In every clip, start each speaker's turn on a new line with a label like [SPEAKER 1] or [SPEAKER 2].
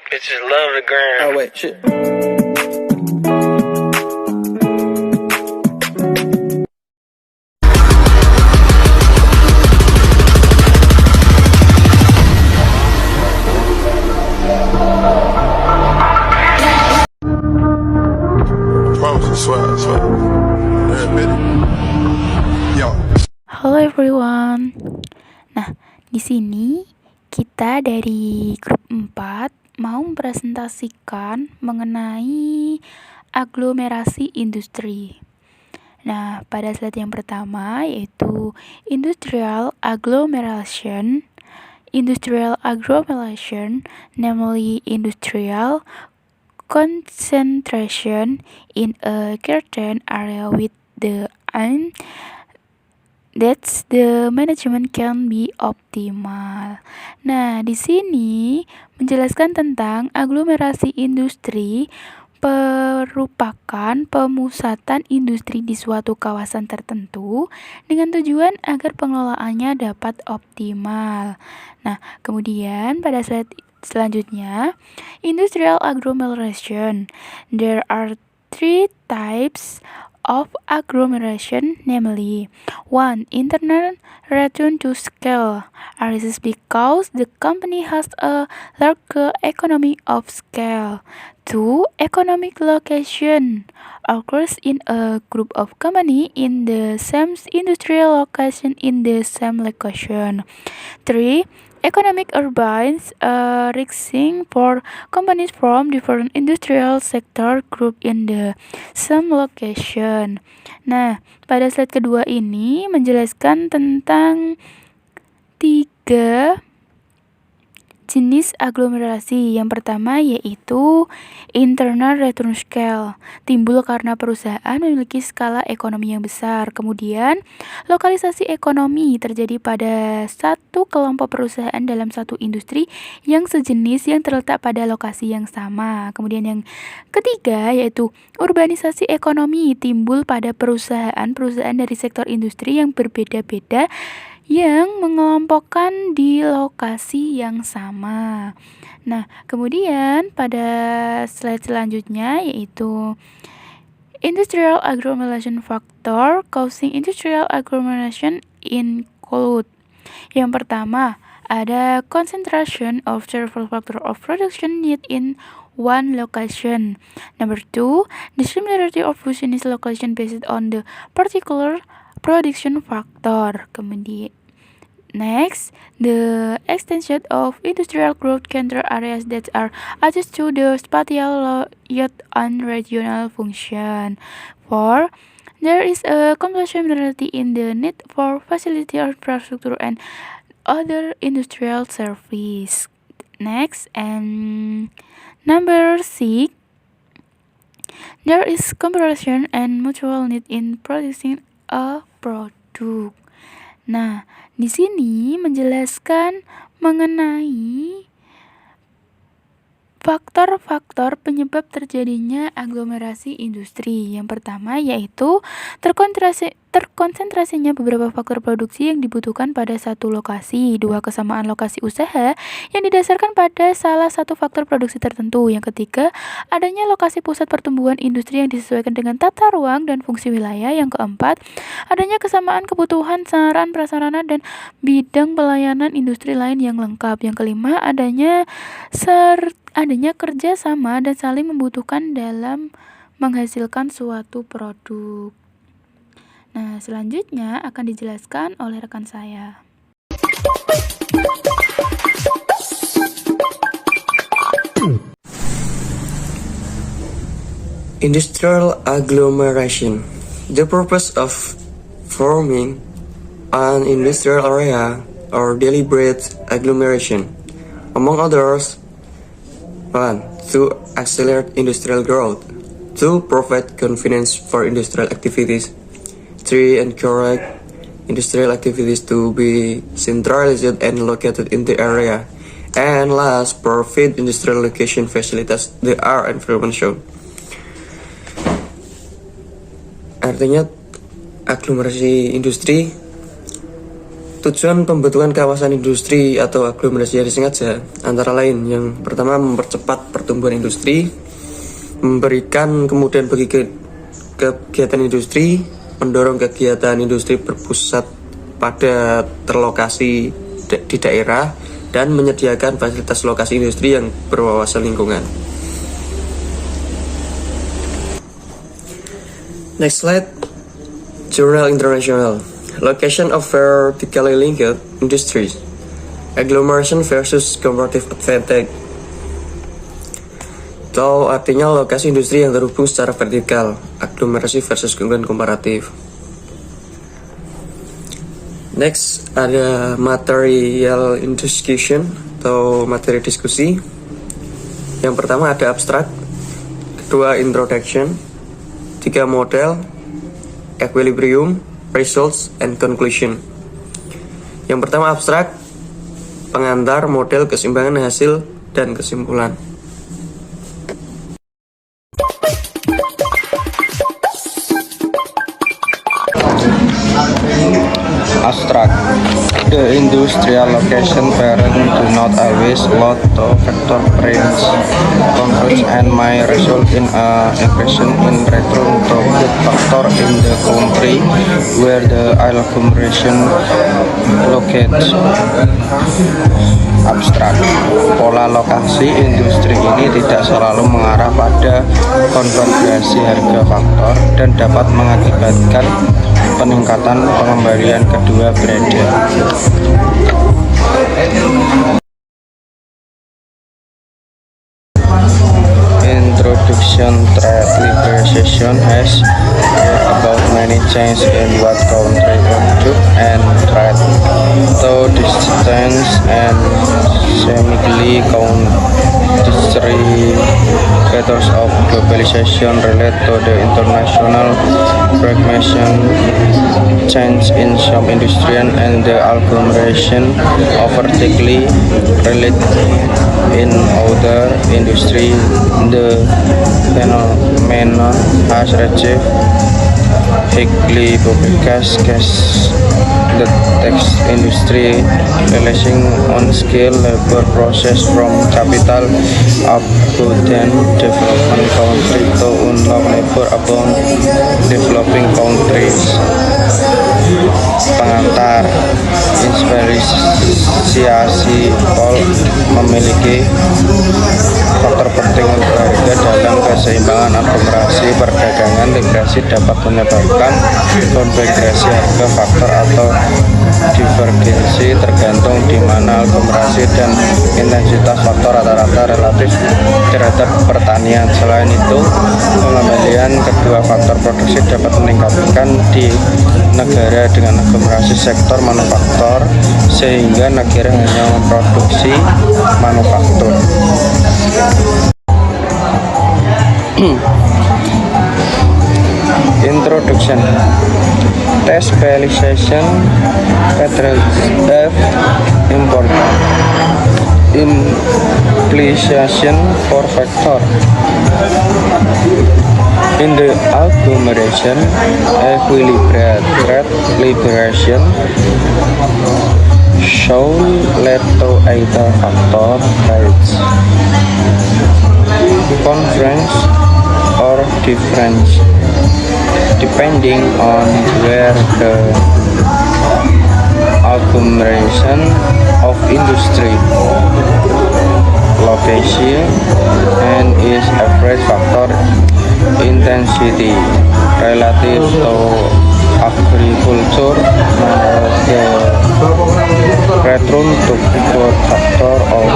[SPEAKER 1] Bitches love the gram.
[SPEAKER 2] Oh wait, shit.
[SPEAKER 3] Halo everyone. Nah, di sini kita dari grup 4 mau mempresentasikan mengenai aglomerasi industri. Nah, pada slide yang pertama yaitu industrial agglomeration. Industrial agglomeration, namely industrial concentration in a certain area with the aim that the management can be optimal. Nah, di sini menjelaskan tentang aglomerasi industri merupakan pemusatan industri di suatu kawasan tertentu dengan tujuan agar pengelolaannya dapat optimal. Nah, kemudian pada slide selanjutnya, industrial agglomeration. There are 3 types of agglomeration, namely 1. Internal return to scale. This is because the company has a larger economy of scale. 2. Economic location occurs in a group of company in the same industrial location in the same location. 3. Economic urbans rising for companies from different industrial sector group in the same location. Nah, pada slide kedua ini menjelaskan tentang 3 jenis aglomerasi. Yang pertama yaitu internal return scale, timbul karena perusahaan memiliki skala ekonomi yang besar. Kemudian lokalisasi ekonomi terjadi pada satu kelompok perusahaan dalam satu industri yang sejenis yang terletak pada lokasi yang sama. Kemudian yang ketiga yaitu urbanisasi ekonomi, timbul pada perusahaan-perusahaan dari sektor industri yang berbeda-beda yang mengelompokkan di lokasi yang sama. Nah, kemudian pada slide selanjutnya yaitu industrial agglomeration factor causing industrial agglomeration include. Yang pertama, ada concentration of several factor of production need in one location. Number 2, the similarity of business location based on the particular production factor. Kemudian next, the extension of industrial growth counter areas that are adjust to the spatial layout and regional function. 4. There is a complementarity in the need for facility infrastructure and other industrial service. Next, and number 6, there is comparison and mutual need in producing a produk. Nah, di sini menjelaskan mengenai faktor-faktor penyebab terjadinya aglomerasi industri. Yang pertama yaitu terkonsentrasinya beberapa faktor produksi yang dibutuhkan pada satu lokasi. 2. Kesamaan lokasi usaha yang didasarkan pada salah satu faktor produksi tertentu. Yang ketiga, adanya lokasi pusat pertumbuhan industri yang disesuaikan dengan tata ruang dan fungsi wilayah. Yang keempat, adanya kesamaan kebutuhan sarana prasarana dan bidang pelayanan industri lain yang lengkap. Yang kelima, adanya kerja sama dan saling membutuhkan dalam menghasilkan suatu produk. Nah, selanjutnya akan dijelaskan oleh rekan saya.
[SPEAKER 4] Industrial agglomeration. The purpose of forming an industrial area or deliberate agglomeration, among others, 1. To accelerate industrial growth. 2. Provide convenience for industrial activities. 3. Encourage industrial activities to be centralized and located in the area. And last, provide industrial location facilities that are environment shown. Artinya aglomerasi industri Tujuan pembentukan kawasan industri atau aglomerasi yang disengaja antara lain yang pertama mempercepat pertumbuhan industri, memberikan kemudahan bagi kegiatan industri, mendorong kegiatan industri berpusat pada terlokasi di daerah, dan menyediakan fasilitas lokasi industri yang berwawasan lingkungan. Next slide, Journal International. Location of vertically linked industries, agglomeration versus comparative advantage. Atau artinya lokasi industri yang terhubung secara vertikal, aglomerasi versus keunggulan komparatif. Next ada material in discussion atau materi diskusi. Yang pertama ada abstrak, kedua introduction, tiga model, equilibrium, results, and conclusion. Yang pertama abstrak, pengantar, model, keseimbangan hasil, dan kesimpulan.
[SPEAKER 1] Abstract. The industrial location parent do not always load to vector brains converge and may result in a increase in return to good factor in the country where the agglomeration locates. Abstrak. Pola lokasi industri ini tidak selalu mengarah pada konvergensi harga faktor dan dapat mengakibatkan peningkatan pengembalian kedua berada. Introduction. Trade liberalization has brought about many changes in what country produce and trade. To distance and semically country factors of globalization relate to the international fragmentation, change in some industry and the agglomeration of vertically related in other industry. The phenomenon has achieved Hickley publications case the text industry relying on skilled labor process from capital abundant development country to unlock labor upon developing countries. Pengantar. Inspirasi Paul memiliki faktor penting untuk harga dalam keseimbangan aglomerasi perdagangan. Liberasi dapat menyebabkan konvergensi harga faktor atau divergensi tergantung di mana aglomerasi dan intensitas faktor rata-rata relatif terhadap pertanian. Selain itu, pengembalian kedua faktor produksi dapat meningkatkan di negara dengan aglomerasi sektor manufaktur sehingga negara hanya memproduksi manufaktur. Introduction. Specialization factors have important implication for factor. In the agglomeration, equilibrium trade liberation should lead to either factor rates, conference, or difference, depending on where the agglomeration of industry location and its average factor intensity relative to agriculture. The return to good factor of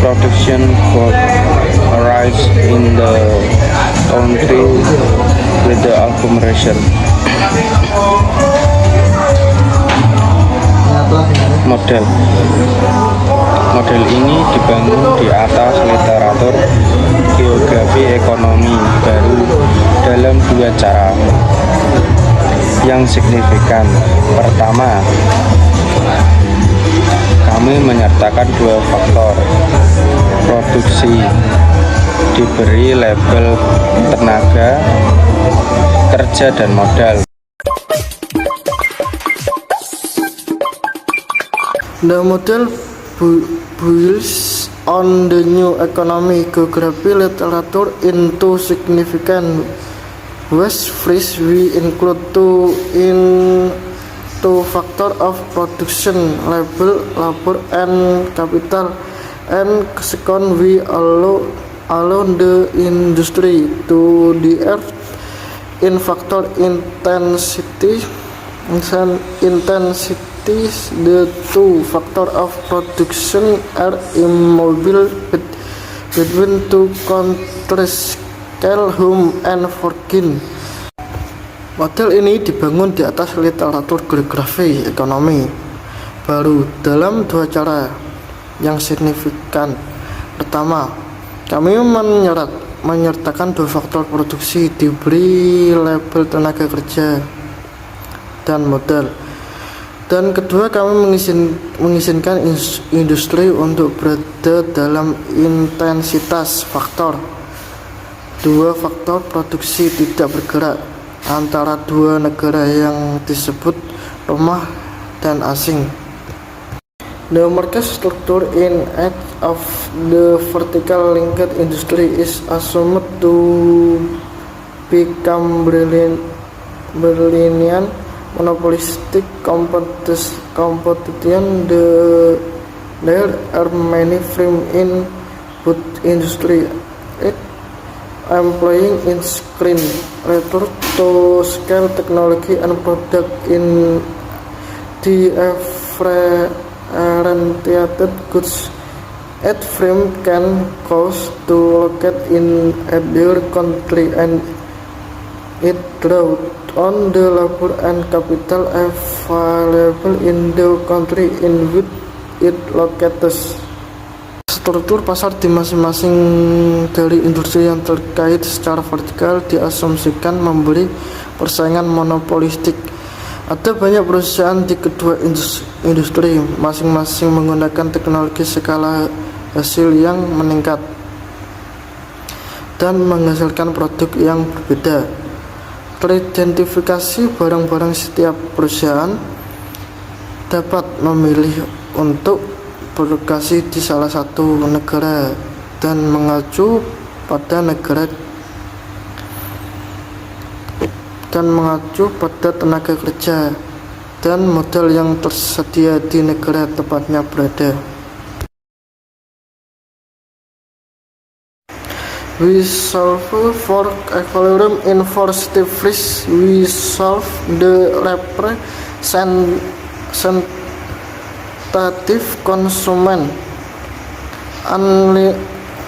[SPEAKER 1] production could arise in the country with the agglomeration. Model ini dibangun di atas literatur geografi ekonomi baru dalam dua cara yang signifikan. Pertama, kami menyertakan dua faktor produksi diberi label tenaga kerja dan modal.
[SPEAKER 2] The model builds on the new economic geography literature into significant ways. First, we include two factors of production, labor and capital, and second, we allow the industry to differ in factor intensity. The two factors of production are immobile between two countries, scale, home, and fortune. Model ini dibangun di atas literatur geografi ekonomi baru dalam dua cara yang signifikan. Pertama, kami menyertakan dua faktor produksi diberi label tenaga kerja dan modal. Dan kedua, kami mengizinkan industri untuk berada dalam intensitas faktor. Dua faktor produksi tidak bergerak antara dua negara yang disebut rumah dan asing. The market structure in each of the vertical linked industry is assumed to become Berlinian monopolistic competition. There are many firms in both industry employing in screen return to scale technology and product in differentiated goods. Each firm can cost to locate in either country, and it draws on the labor and capital available in the country in which it locates. Struktur pasar di masing-masing dari industri yang terkait secara vertikal diasumsikan memberi persaingan monopolistik. Ada banyak perusahaan di kedua industri, masing-masing menggunakan teknologi skala hasil yang meningkat dan menghasilkan produk yang berbeda. Teridentifikasi barang-barang setiap perusahaan dapat memilih untuk berlokasi di salah satu negara dan mengacu pada tenaga kerja dan modal yang tersedia di negara tempatnya berada. We solve for equilibrium in four steps. First, we solve the representative consumer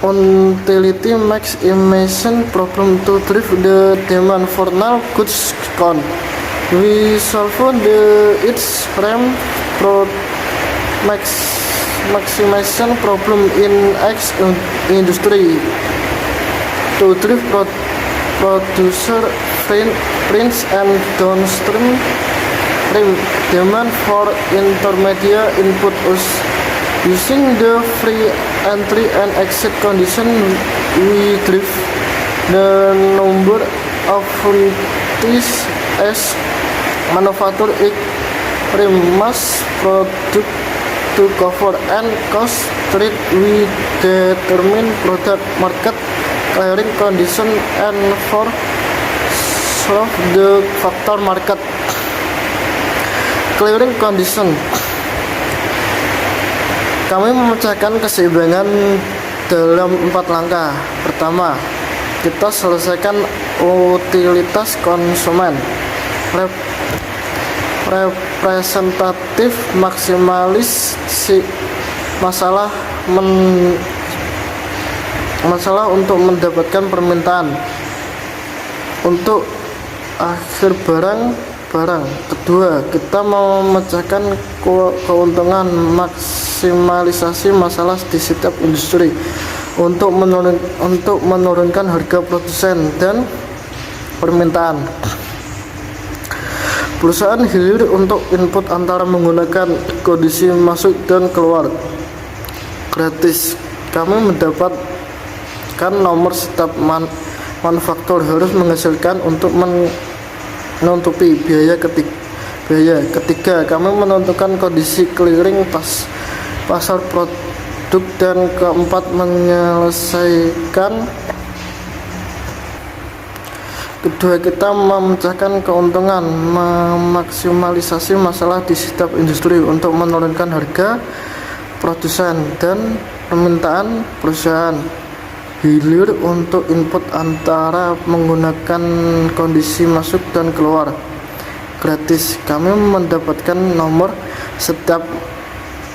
[SPEAKER 2] utility maximization problem to drive the demand for null goods count. We solve its RAM maximization problem in X industry to drive producer prints and downstream demand for intermediate input. Using the free entry and exit condition, we drive the number of units as manufacturer mass product to cover and cost trade. We determine product market clearing condition and for solve the factor market clearing condition. Kami memecahkan keseimbangan dalam 4 langkah. Pertama, kita selesaikan utilitas konsumen. Representatif maksimalisi masalah untuk mendapatkan permintaan untuk akhir barang. Kedua, kita memecahkan keuntungan maksimalisasi masalah di setiap industri untuk menurunkan harga produsen dan permintaan. Perusahaan hilir untuk input antara menggunakan kondisi masuk dan keluar gratis. Kami mendapatkan nomor setiap manufaktur harus menghasilkan untuk menutupi biaya biaya. Ketiga, kami menentukan kondisi clearing pasar produk. Dan keempat, kedua, kita memecahkan keuntungan, memaksimalisasi masalah di setiap industri untuk menurunkan harga produsen dan permintaan perusahaan hilir untuk input antara menggunakan kondisi masuk dan keluar gratis. Kami mendapatkan nomor setiap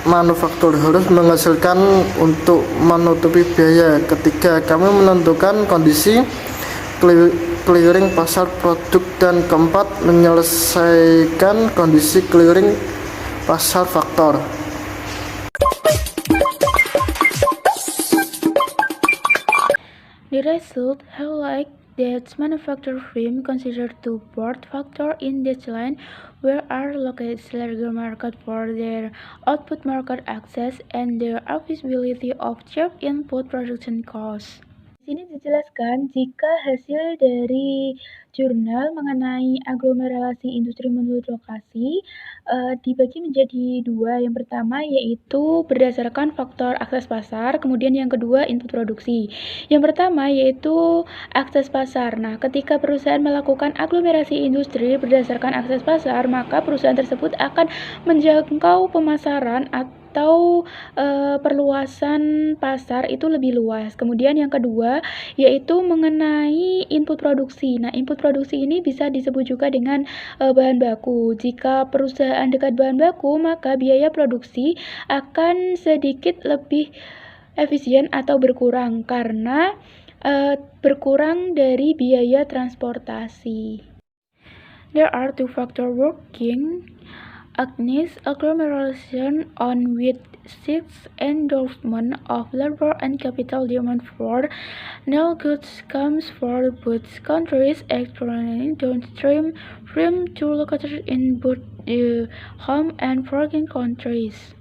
[SPEAKER 2] manufaktur harus menghasilkan untuk menutupi biaya. Ketiga, kami menentukan kondisi clearing pasar produk. Dan keempat, menyelesaikan kondisi clearing pasar faktor.
[SPEAKER 3] The result highlights that manufacturer firms consider two both factors in this line where are located larger market for their output market access and their availability of cheap input production costs. Di sini dijelaskan jika hasil dari jurnal mengenai aglomerasi industri menurut lokasi dibagi menjadi dua. Yang pertama yaitu berdasarkan faktor akses pasar, kemudian yang kedua input produksi. Yang pertama yaitu akses pasar. Nah, ketika perusahaan melakukan aglomerasi industri berdasarkan akses pasar, maka perusahaan tersebut akan menjangkau pemasaran atau perluasan pasar itu lebih luas. Kemudian yang kedua yaitu mengenai input produksi. Nah, input produksi ini bisa disebut juga dengan bahan baku. Jika perusahaan dekat bahan baku, maka biaya produksi akan sedikit lebih efisien atau berkurang karena berkurang dari biaya transportasi. There are two factors working against agglomeration on with six endorsement of labor and capital demand for new goods comes for both countries, exporting downstream from to located in both the home and foreign countries.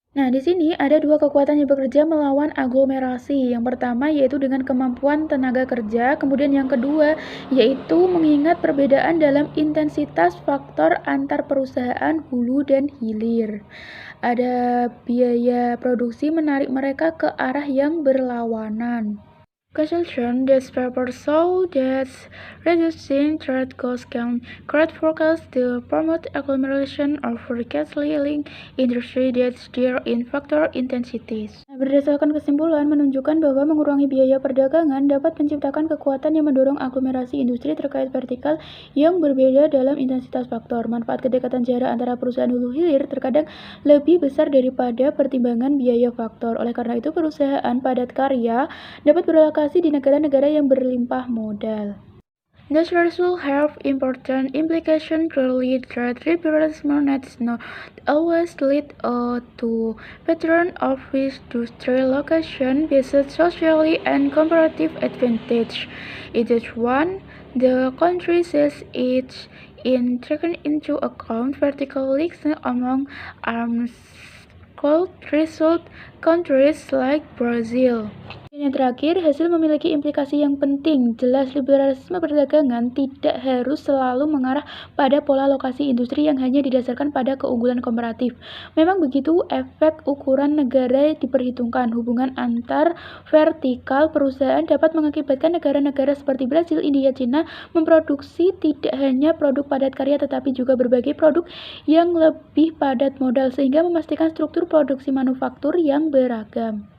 [SPEAKER 3] Nah, di sini ada dua kekuatan yang bekerja melawan aglomerasi. Yang pertama yaitu dengan kemampuan tenaga kerja, kemudian yang kedua yaitu mengingat perbedaan dalam intensitas faktor antar perusahaan hulu dan hilir. Ada biaya produksi menarik mereka ke arah yang berlawanan. Consultation this paper show that reducing trade costs can create forecasts to promote agglomeration of vertically linked industry that share in factor intensities. Berdasarkan kesimpulan menunjukkan bahwa mengurangi biaya perdagangan dapat menciptakan kekuatan yang mendorong aglomerasi industri terkait vertikal yang berbeda dalam intensitas faktor. Manfaat kedekatan jarak antara perusahaan hulu hilir terkadang lebih besar daripada pertimbangan biaya faktor. Oleh karena itu, perusahaan padat karya dapat beralokasi di negara-negara yang berlimpah modal. This will have important implications. Clearly, trade liberalism does not always lead to pattern of industry location based socially and comparative advantage. It is one the country says it's in taken into account vertical links among arms could result countries like Brazil. Yang terakhir, hasil memiliki implikasi yang penting. Jelas, liberalisme perdagangan tidak harus selalu mengarah pada pola lokasi industri yang hanya didasarkan pada keunggulan komparatif. Memang begitu, efek ukuran negara diperhitungkan. Hubungan antar vertikal perusahaan dapat mengakibatkan negara-negara seperti Brasil, India, Cina memproduksi tidak hanya produk padat karya tetapi juga berbagai produk yang lebih padat modal sehingga memastikan struktur produksi manufaktur yang beragam.